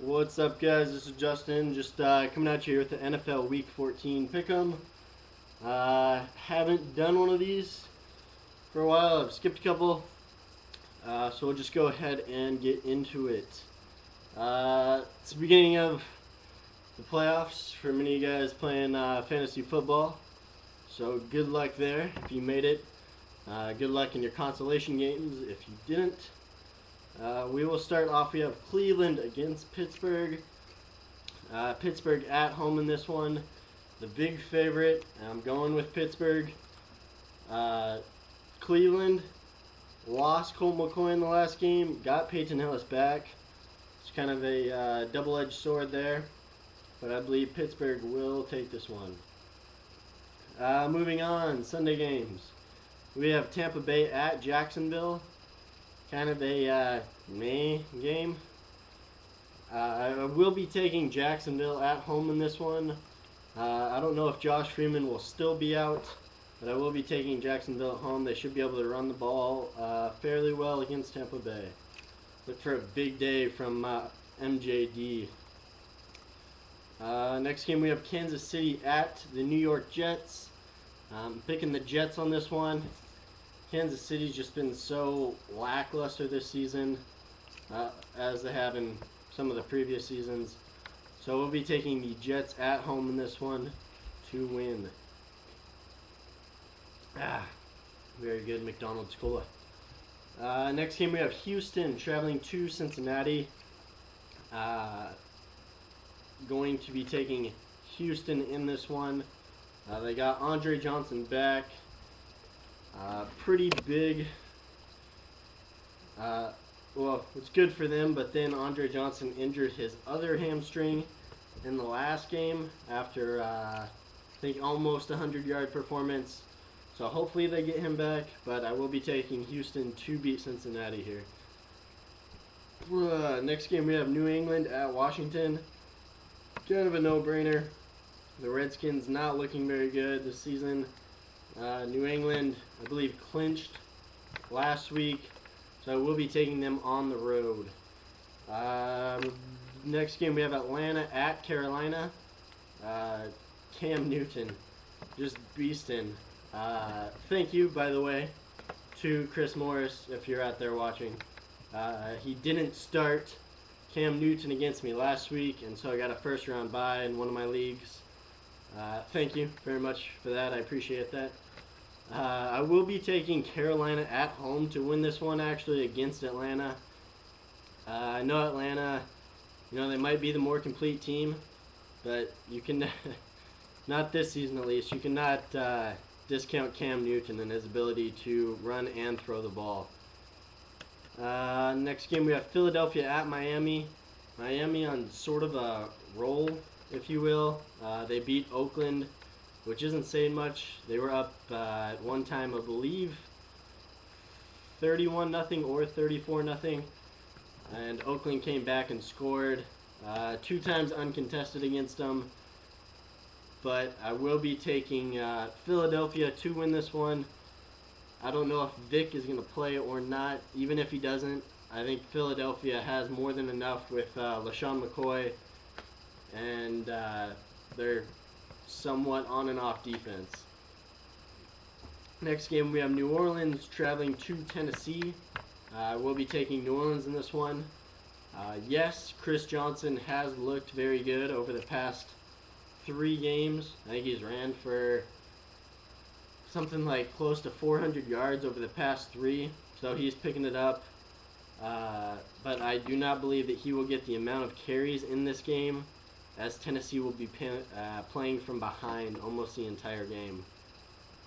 What's up, guys? This is Justin. Just coming at you here with the NFL Week 14 Pick'em. Haven't done one of these for a while. I've skipped a couple, so we'll just go ahead and get into it. It's the beginning of the playoffs for many of you guys playing fantasy football. So good luck there if you made it. Good luck in your consolation games if you didn't. We will start off. We have Cleveland against Pittsburgh. Pittsburgh at home in this one. The big favorite. I'm going with Pittsburgh. Uh, Cleveland lost Colt McCoy in the last game. Got Peyton Hillis back. It's kind of a double-edged sword there. But I believe Pittsburgh will take this one. Moving on, Sunday games. We have Tampa Bay at Jacksonville. Kind of a May game. I will be taking Jacksonville at home in this one. I don't know if Josh Freeman will still be out, but I will be taking Jacksonville at home. They should be able to run the ball fairly well against Tampa Bay. Look for a big day from MJD. Next game we have Kansas City at the New York Jets. I'm picking the Jets on this one. Kansas City's just been so lackluster this season, as they have in some of the previous seasons. So we'll be taking the Jets at home in this one to win. Very good McDonald's Cola. Next game we have Houston traveling to Cincinnati. Going to be taking Houston in this one. They got Andre Johnson back. Pretty big. Well, it's good for them, but then Andre Johnson injured his other hamstring in the last game after, I think, almost a 100-yard performance. So hopefully they get him back, but I will be taking Houston to beat Cincinnati here. Next game we have New England at Washington. Kind of a no-brainer. The Redskins not looking very good this season. New England, I believe, clinched last week, so I will be taking them on the road. Next game we have Atlanta at Carolina. Cam Newton, just beasting. Thank you, by the way, to Chris Morris, if you're out there watching. He didn't start Cam Newton against me last week, and so I got a first-round bye in one of my leagues. Thank you very much for that. I appreciate that. I will be taking Carolina at home to win this one, actually, against Atlanta. I know Atlanta, they might be the more complete team, but you can, not this season at least, you cannot discount Cam Newton and his ability to run and throw the ball. Next game we have Philadelphia at Miami. Miami on sort of a roll, if you will. They beat Oakland, which isn't saying much. They were up at one time, I believe, 31-0 or 34-0, and Oakland came back and scored 2 times uncontested against them. But I will be taking Philadelphia to win this one. I don't know if Vic is going to play or not. Even if he doesn't, I think Philadelphia has more than enough with LaShawn McCoy, and they're somewhat on and off defense. Next game we have New Orleans traveling to Tennessee. We'll be taking New Orleans in this one. Yes, Chris Johnson has looked very good over the past 3 games. I think he's ran for something like close to 400 yards over the past 3, so he's picking it up. But I do not believe that he will get the amount of carries in this game, as Tennessee will be playing from behind almost the entire game.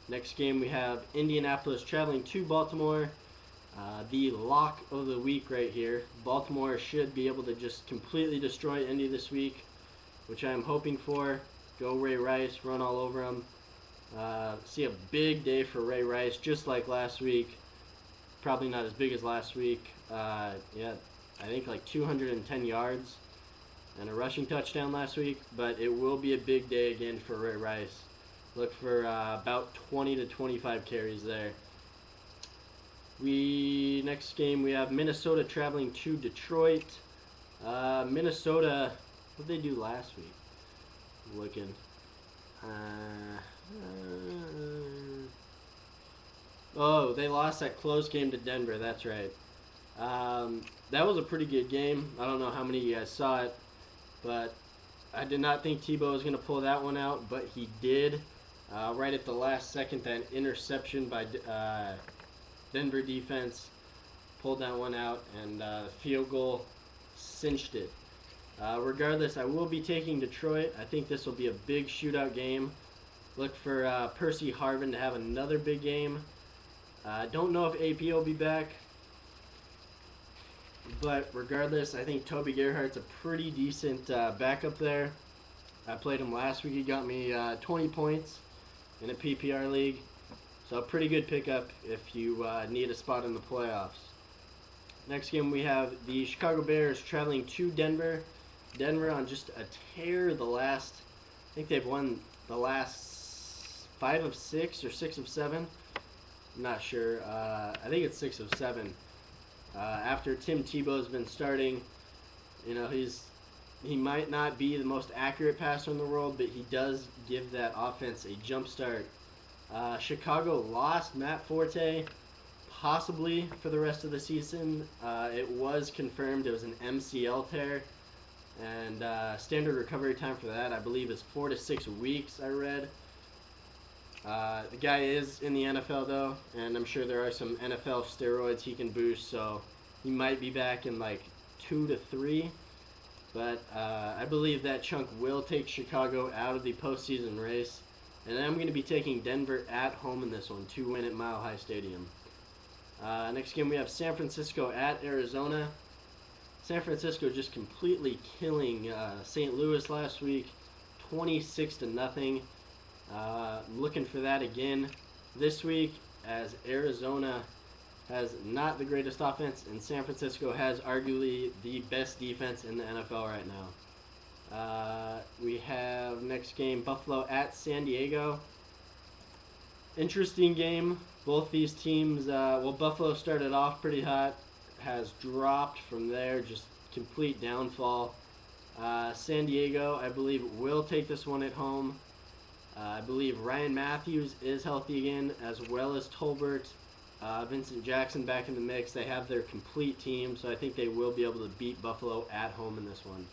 Next game we have Indianapolis traveling to Baltimore. The lock of the week right here. Baltimore should be able to just completely destroy Indy this week, which I am hoping for. Go Ray Rice, run all over him. See a big day for Ray Rice, just like last week. Probably not as big as last week. Yeah, I think like 210 yards and a rushing touchdown last week, but it will be a big day again for Ray Rice. Look for about 20 to 25 carries there. Next game we have Minnesota traveling to Detroit. Minnesota, what did they do last week? Looking. Oh, they lost that close game to Denver. That's right. That was a pretty good game. I don't know how many of you guys saw it, but I did not think Tebow was going to pull that one out, but he did. Right at the last second, that interception by Denver defense pulled that one out, and field goal cinched it. Regardless, I will be taking Detroit. I think this will be a big shootout game. Look for Percy Harvin to have another big game. Don't know if AP will be back, but regardless, I think Toby Gerhardt's a pretty decent backup there. I played him last week. He got me 20 points in a PPR league, so a pretty good pickup if you need a spot in the playoffs. Next game, we have the Chicago Bears traveling to Denver. Denver on just a tear the last, I think they've won the last 5 of 6 or 6 of 7. I'm not sure. I think it's 6 of 7. After Tim Tebow's been starting, you know, he might not be the most accurate passer in the world, but he does give that offense a jump start. Chicago lost Matt Forte, possibly for the rest of the season. It was confirmed it was an MCL tear, and standard recovery time for that, I believe, is 4 to 6 weeks, I read. The guy is in the NFL, though, and I'm sure there are some NFL steroids he can boost, so he might be back in like 2 to 3. But I believe that chunk will take Chicago out of the postseason race. And I'm going to be taking Denver at home in this one to win at Mile High Stadium. Next game, we have San Francisco at Arizona. San Francisco just completely killing St. Louis last week, 26-0. Looking for that again this week, as Arizona has not the greatest offense, and San Francisco has arguably the best defense in the NFL right now. We have next game, Buffalo at San Diego. Interesting game. Both these teams, well, Buffalo started off pretty hot, has dropped from there, just complete downfall. San Diego, I believe, will take this one at home. I believe Ryan Matthews is healthy again, as well as Tolbert. Vincent Jackson back in the mix. They have their complete team, so I think they will be able to beat Buffalo at home in this one.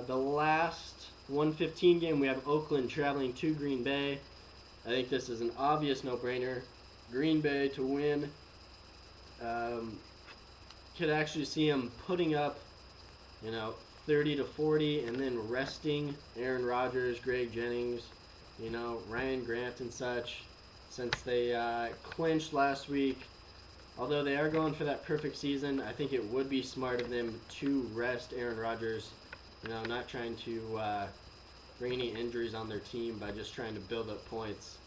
The last 1:15 game, we have Oakland traveling to Green Bay. I think this is an obvious no-brainer. Green Bay to win. Could actually see them putting up, 30 to 40, and then resting Aaron Rodgers, Greg Jennings, Ryan Grant and such, since they clinched last week. Although they are going for that perfect season, I think it would be smart of them to rest Aaron Rodgers, not trying to bring any injuries on their team by just trying to build up points.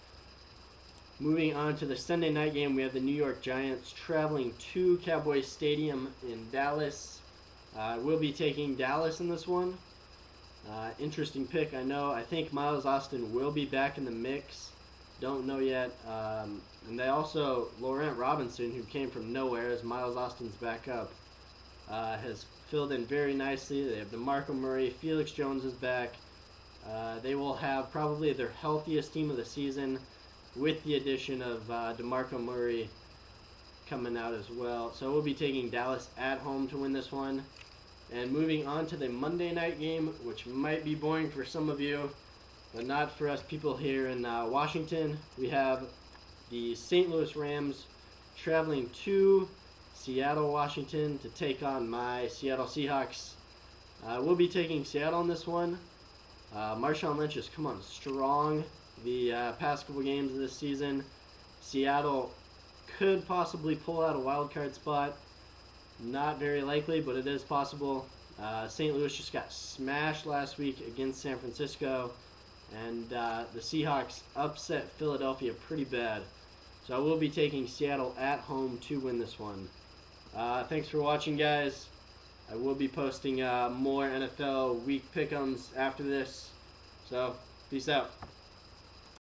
Moving on to the Sunday night game, we have the New York Giants traveling to Cowboys Stadium in Dallas. We'll be taking Dallas in this one. Interesting pick, I know. I think Miles Austin will be back in the mix. Don't know yet. And they also, Laurent Robinson, who came from nowhere as Miles Austin's backup, has filled in very nicely. They have DeMarco Murray. Felix Jones is back. They will have probably their healthiest team of the season, with the addition of DeMarco Murray coming out as well. So we'll be taking Dallas at home to win this one. And moving on to the Monday night game, which might be boring for some of you, but not for us people here in Washington. We have the St. Louis Rams traveling to Seattle, Washington to take on my Seattle Seahawks. We'll be taking Seattle in this one. Marshawn Lynch has come on strong the past couple games of this season. Seattle could possibly pull out a wild card spot. Not very likely, but it is possible. St. Louis just got smashed last week against San Francisco, and the Seahawks upset Philadelphia pretty bad. So I will be taking Seattle at home to win this one. Thanks for watching, guys. I will be posting more NFL week pick'ems after this. So, peace out.